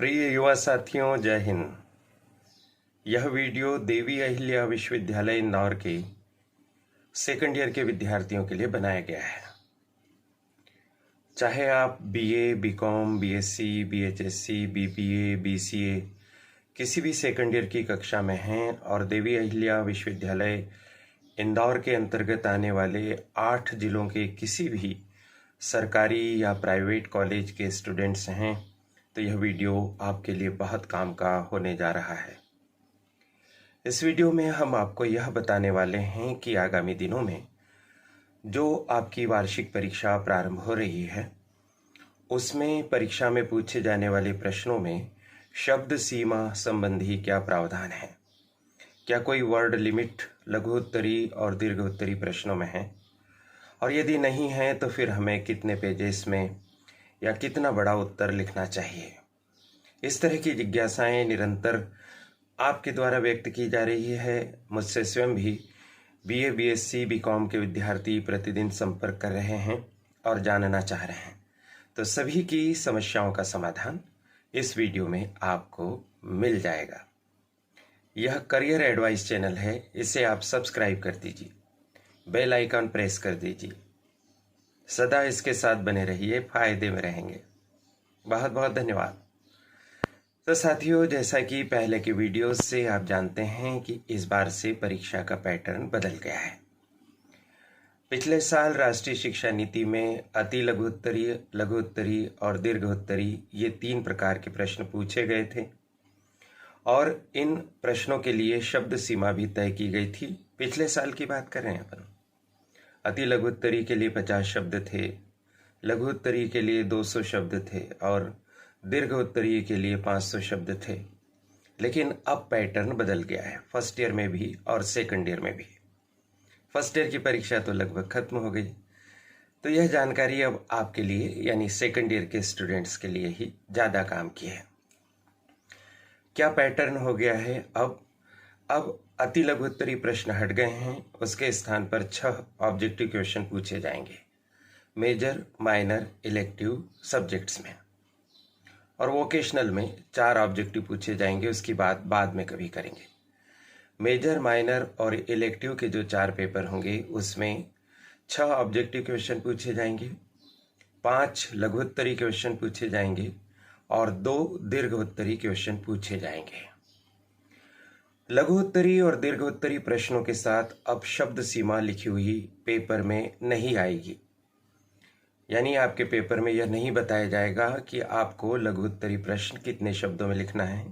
प्रिय युवा साथियों, जय हिंद। यह वीडियो देवी अहिल्या विश्वविद्यालय इंदौर के सेकंड ईयर के विद्यार्थियों के लिए बनाया गया है। चाहे आप बीए, बीकॉम, बीएससी, बीएचएससी, बीपीए, बीसीए किसी भी सेकंड ईयर की कक्षा में हैं और देवी अहिल्या विश्वविद्यालय इंदौर के अंतर्गत आने वाले 8 जिलों के किसी भी सरकारी या प्राइवेट कॉलेज के स्टूडेंट्स हैं, तो यह वीडियो आपके लिए बहुत काम का होने जा रहा है। इस वीडियो में हम आपको यह बताने वाले हैं कि आगामी दिनों में जो आपकी वार्षिक परीक्षा प्रारंभ हो रही है, उसमें परीक्षा में पूछे जाने वाले प्रश्नों में शब्द सीमा संबंधी क्या प्रावधान है। क्या कोई वर्ड लिमिट लघु उत्तरी और दीर्घ उत्तरी प्रश्नों में है, और यदि नहीं है तो फिर हमें कितने पेजेस में या कितना बड़ा उत्तर लिखना चाहिए। इस तरह की जिज्ञासाएं निरंतर आपके द्वारा व्यक्त की जा रही है। मुझसे स्वयं भी बीए, बीएससी, बीकॉम के विद्यार्थी प्रतिदिन संपर्क कर रहे हैं और जानना चाह रहे हैं। तो सभी की समस्याओं का समाधान इस वीडियो में आपको मिल जाएगा। यह करियर एडवाइस चैनल है, इसे आप सब्सक्राइब कर दीजिए, बेल आइकन प्रेस कर दीजिए। सदा इसके साथ बने रहिए, फायदे में रहेंगे। बहुत बहुत धन्यवाद। तो साथियों, जैसा कि पहले के वीडियोस से आप जानते हैं कि इस बार से परीक्षा का पैटर्न बदल गया है। पिछले साल राष्ट्रीय शिक्षा नीति में अति लघु उत्तरी और दीर्घ उत्तरी ये 3 प्रकार के प्रश्न पूछे गए थे और इन प्रश्नों के लिए शब्द सीमा भी तय की गई थी। पिछले साल की बात कर रहे हैं अपन। अति लघु उत्तरी के लिए 50 शब्द थे, लघु उत्तरी के लिए 200 शब्द थे और दीर्घ उत्तरीय के लिए 500 शब्द थे। लेकिन अब पैटर्न बदल गया है, फर्स्ट ईयर में भी और सेकंड ईयर में भी। फर्स्ट ईयर की परीक्षा तो लगभग खत्म हो गई, तो यह जानकारी अब आपके लिए यानी सेकंड ईयर के स्टूडेंट्स के लिए ही ज़्यादा काम की है। क्या पैटर्न हो गया है? अब अति लघु उत्तरी प्रश्न हट गए हैं, उसके स्थान पर 6 ऑब्जेक्टिव क्वेश्चन पूछे जाएंगे मेजर, माइनर, इलेक्टिव सब्जेक्ट्स में, और वोकेशनल में 4 ऑब्जेक्टिव पूछे जाएंगे। उसकी बात बाद में कभी करेंगे। मेजर, माइनर और इलेक्टिव के जो 4 पेपर होंगे उसमें 6 ऑब्जेक्टिव क्वेश्चन पूछे जाएंगे, 5 लघु उत्तरी क्वेश्चन पूछे जाएंगे और 2 दीर्घ उत्तरी क्वेश्चन पूछे जाएंगे। लघु उत्तरी और दीर्घ उत्तरी प्रश्नों के साथ अब शब्द सीमा लिखी हुई पेपर में नहीं आएगी, यानी आपके पेपर में यह नहीं बताया जाएगा कि आपको लघु उत्तरी प्रश्न कितने शब्दों में लिखना है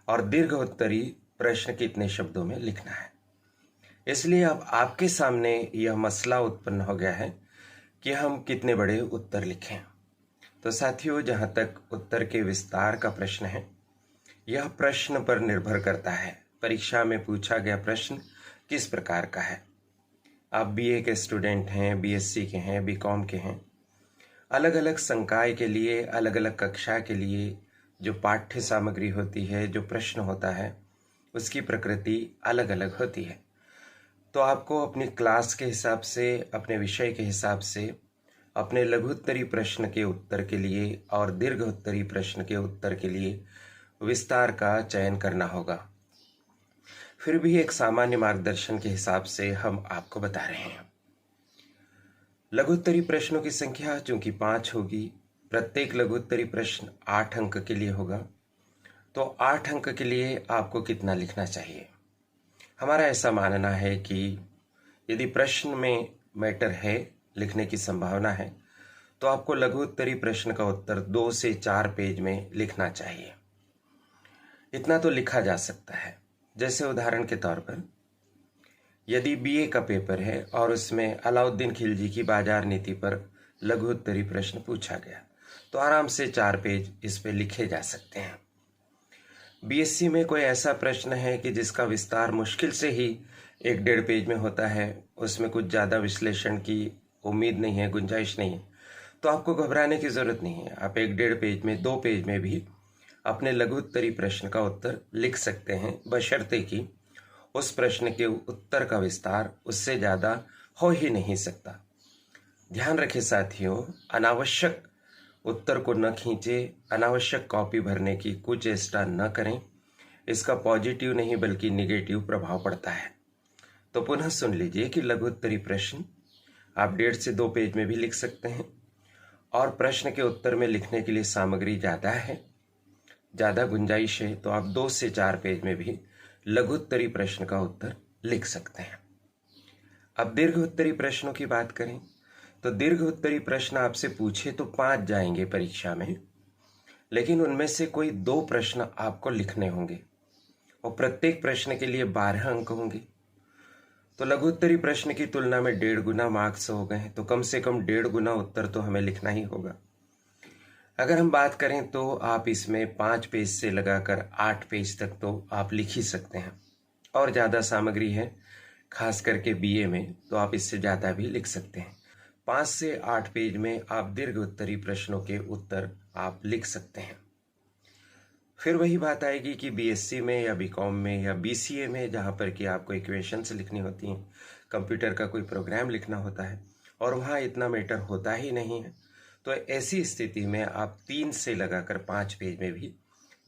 और दीर्घ उत्तरी प्रश्न कितने शब्दों में लिखना है। इसलिए अब आपके सामने यह मसला उत्पन्न हो गया है कि हम कितने बड़े उत्तर लिखें। तो साथियों, जहाँ तक उत्तर के विस्तार का प्रश्न है, यह प्रश्न पर निर्भर करता है परीक्षा में पूछा गया प्रश्न किस प्रकार का है। आप बीए के स्टूडेंट हैं, बीएससी के हैं, बीकॉम के हैं, अलग अलग संकाय के लिए, अलग अलग कक्षा के लिए जो पाठ्य सामग्री होती है, जो प्रश्न होता है, उसकी प्रकृति अलग अलग होती है। तो आपको अपनी क्लास के हिसाब से, अपने विषय के हिसाब से, अपने लघु उत्तरी प्रश्न के उत्तर के लिए और दीर्घ उत्तरी प्रश्न के उत्तर के लिए विस्तार का चयन करना होगा। फिर भी एक सामान्य मार्गदर्शन के हिसाब से हम आपको बता रहे हैं। लघु उत्तरी प्रश्नों की संख्या चूंकि 5 होगी, प्रत्येक लघु उत्तरी प्रश्न 8 अंक के लिए होगा, तो 8 अंक के लिए आपको कितना लिखना चाहिए? हमारा ऐसा मानना है कि यदि प्रश्न में मैटर है, लिखने की संभावना है, तो आपको लघु उत्तरी प्रश्न का उत्तर 2 से 4 पेज में लिखना चाहिए। इतना तो लिखा जा सकता है। जैसे उदाहरण के तौर पर, यदि बीए का पेपर है और उसमें अलाउद्दीन खिलजी की बाजार नीति पर लघु उत्तरी प्रश्न पूछा गया, तो आराम से 4 पेज इस पे लिखे जा सकते हैं। बीएससी में कोई ऐसा प्रश्न है कि जिसका विस्तार मुश्किल से ही 1-1.5 पेज में होता है, उसमें कुछ ज़्यादा विश्लेषण की उम्मीद नहीं है, गुंजाइश नहीं है, तो आपको घबराने की ज़रूरत नहीं है। आप 1-1.5 पेज में, 2 पेज में भी अपने लघु उत्तरी प्रश्न का उत्तर लिख सकते हैं, बशर्ते कि उस प्रश्न के उत्तर का विस्तार उससे ज़्यादा हो ही नहीं सकता। ध्यान रखें साथियों, अनावश्यक उत्तर को न खींचे, अनावश्यक कॉपी भरने की कुचेष्टा न करें। इसका पॉजिटिव नहीं बल्कि निगेटिव प्रभाव पड़ता है। तो पुनः सुन लीजिए कि लघु उत्तरीय प्रश्न आप 1.5 से 2 पेज में भी लिख सकते हैं, और प्रश्न के उत्तर में लिखने के लिए सामग्री ज़्यादा है, ज़्यादा गुंजाइश है, तो आप 2 से 4 पेज में भी लघु उत्तरीय प्रश्न का उत्तर लिख सकते हैं। अब दीर्घ उत्तरीय प्रश्नों की बात करें तो दीर्घ उत्तरीय प्रश्न आपसे पूछे तो 5 जाएंगे परीक्षा में, लेकिन उनमें से कोई 2 प्रश्न आपको लिखने होंगे और प्रत्येक प्रश्न के लिए 12 अंक होंगे। तो लघु उत्तरीय प्रश्न की तुलना में 1.5 गुना मार्क्स हो गए, तो कम से कम 1.5 गुना उत्तर तो हमें लिखना ही होगा। अगर हम बात करें तो आप इसमें 5 पेज से लगाकर 8 पेज तक तो आप लिख ही सकते हैं, और ज़्यादा सामग्री है खास करके बीए में तो आप इससे ज़्यादा भी लिख सकते हैं। 5 से 8 पेज में आप दीर्घ उत्तरीय प्रश्नों के उत्तर आप लिख सकते हैं। फिर वही बात आएगी कि बीएससी में या बीकॉम में या बीसीए में, जहाँ पर कि आपको इक्वेशंस लिखनी होती हैं, कंप्यूटर का कोई प्रोग्राम लिखना होता है और वहाँ इतना मैटर होता ही नहीं है, तो ऐसी स्थिति में आप 3 से लगाकर 5 पेज में भी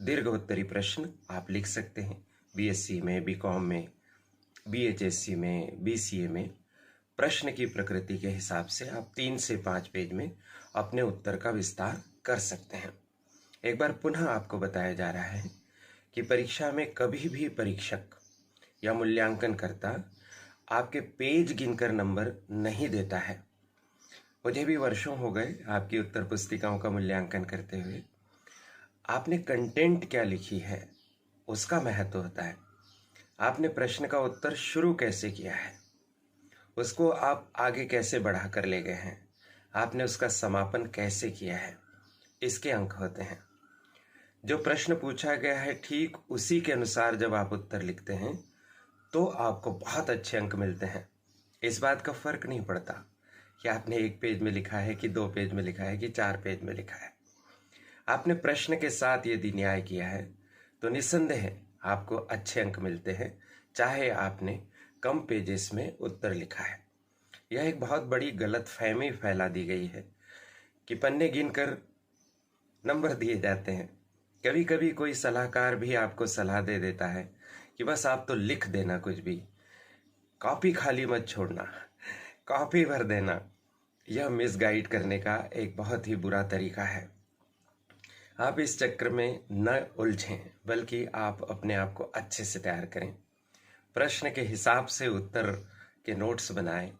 दीर्घ उत्तरीय प्रश्न आप लिख सकते हैं। बीएससी में, बीकॉम में, बीएचएससी में, बीसीए में प्रश्न की प्रकृति के हिसाब से आप 3 से 5 पेज में अपने उत्तर का विस्तार कर सकते हैं। एक बार पुनः आपको बताया जा रहा है कि परीक्षा में कभी भी परीक्षक या मूल्यांकनकर्ता आपके पेज गिनकर नंबर नहीं देता है। मुझे भी वर्षों हो गए आपकी उत्तर पुस्तिकाओं का मूल्यांकन करते हुए। आपने कंटेंट क्या लिखी है उसका महत्व होता है। आपने प्रश्न का उत्तर शुरू कैसे किया है, उसको आप आगे कैसे बढ़ा कर ले गए हैं, आपने उसका समापन कैसे किया है, इसके अंक होते हैं। जो प्रश्न पूछा गया है ठीक उसी के अनुसार जब आप उत्तर लिखते हैं तो आपको बहुत अच्छे अंक मिलते हैं। इस बात का फर्क नहीं पड़ता कि आपने 1 पेज में लिखा है कि 2 पेज में लिखा है कि 4 पेज में लिखा है। आपने प्रश्न के साथ यदि न्याय किया है तो निस्संदेह आपको अच्छे अंक मिलते हैं, चाहे आपने कम पेजेस में उत्तर लिखा है। यह एक बहुत बड़ी गलतफहमी फैला दी गई है कि पन्ने गिनकर नंबर दिए जाते हैं। कभी कभी कोई सलाहकार भी आपको सलाह दे देता है कि बस आप तो लिख देना, कुछ भी कॉपी खाली मत छोड़ना, कॉपी भर देना। यह मिसगाइड करने का एक बहुत ही बुरा तरीका है। आप इस चक्कर में न उलझें, बल्कि आप अपने आप को अच्छे से तैयार करें, प्रश्न के हिसाब से उत्तर के नोट्स बनाएं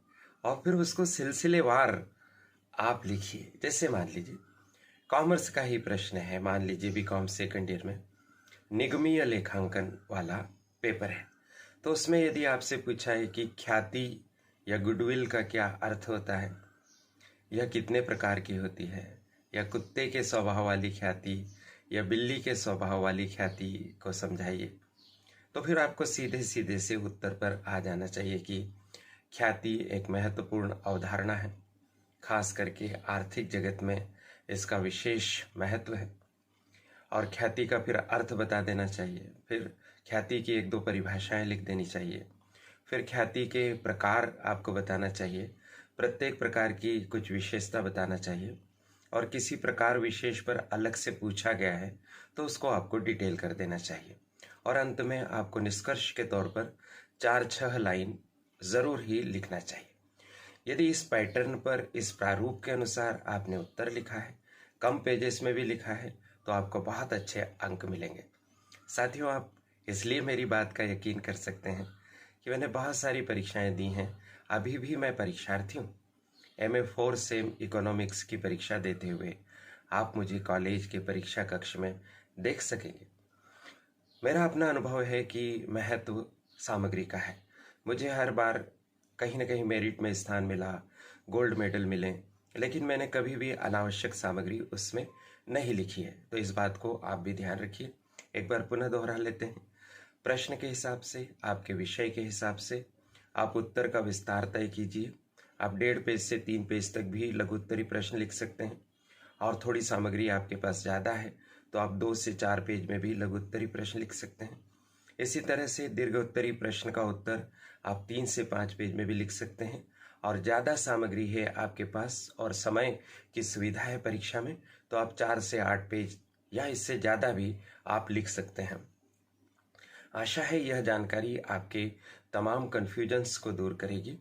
और फिर उसको सिलसिलेवार आप लिखिए। जैसे मान लीजिए कॉमर्स का ही प्रश्न है, मान लीजिए बीकॉम सेकंड ईयर में निगमीय लेखांकन वाला पेपर है, तो उसमें यदि आपसे पूछा है कि ख्याति या गुडविल का क्या अर्थ होता है, यह कितने प्रकार की होती है, या कुत्ते के स्वभाव वाली ख्याति या बिल्ली के स्वभाव वाली ख्याति को समझाइए, तो फिर आपको सीधे सीधे से उत्तर पर आ जाना चाहिए कि ख्याति एक महत्वपूर्ण अवधारणा है, खास करके आर्थिक जगत में इसका विशेष महत्व है, और ख्याति का फिर अर्थ बता देना चाहिए। फिर ख्याति की 1-2 परिभाषाएं लिख देनी चाहिए। फिर ख्याति के प्रकार आपको बताना चाहिए, प्रत्येक प्रकार की कुछ विशेषता बताना चाहिए, और किसी प्रकार विशेष पर अलग से पूछा गया है तो उसको आपको डिटेल कर देना चाहिए। और अंत में आपको निष्कर्ष के तौर पर 4-6 लाइन ज़रूर ही लिखना चाहिए। यदि इस पैटर्न पर, इस प्रारूप के अनुसार आपने उत्तर लिखा है, कम पेजेस में भी लिखा है, तो आपको बहुत अच्छे अंक मिलेंगे। साथियों, आप इसलिए मेरी बात का यकीन कर सकते हैं कि मैंने बहुत सारी परीक्षाएं दी हैं। अभी भी मैं परीक्षार्थी हूँ। MA4 सेम इकोनॉमिक्स की परीक्षा देते हुए आप मुझे कॉलेज के परीक्षा कक्ष में देख सकेंगे। मेरा अपना अनुभव है कि महत्व सामग्री का है। मुझे हर बार कहीं ना कहीं मेरिट में स्थान मिला, गोल्ड मेडल मिले, लेकिन मैंने कभी भी अनावश्यक सामग्री उसमें नहीं लिखी है। तो इस बात को आप भी ध्यान रखिए। एक बार पुनः दोहरा लेते हैं। प्रश्न के हिसाब से, आपके विषय के हिसाब से आप उत्तर का विस्तार तय कीजिए। आप 1.5 पेज से 3 पेज तक भी लघु उत्तरीय प्रश्न लिख सकते हैं, और थोड़ी सामग्री आपके पास ज़्यादा है तो आप 2 से 4 पेज में भी लघु उत्तरीय प्रश्न लिख सकते हैं। इसी तरह से दीर्घ उत्तरीय प्रश्न का उत्तर आप 3 से 5 पेज में भी लिख सकते हैं, और ज़्यादा सामग्री है आपके पास और समय की सुविधा है परीक्षा में, तो आप 4 से 8 पेज या इससे ज़्यादा भी आप लिख सकते हैं। आशा है यह जानकारी आपके तमाम कन्फ्यूजन्स को दूर करेगी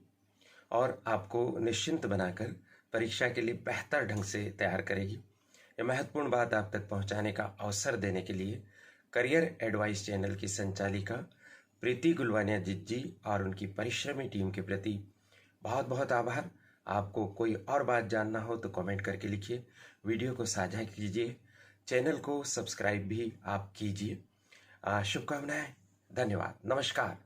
और आपको निश्चिंत बनाकर परीक्षा के लिए बेहतर ढंग से तैयार करेगी। यह महत्वपूर्ण बात आप तक पहुंचाने का अवसर देने के लिए करियर एडवाइस चैनल की संचालिका प्रीति गुलवानिया जी और उनकी परिश्रमी टीम के प्रति बहुत बहुत आभार। आपको कोई और बात जानना हो तो कमेंट करके लिखिए, वीडियो को साझा कीजिए, चैनल को सब्सक्राइब भी आप कीजिए। शुभकामनाएं, धन्यवाद, नमस्कार।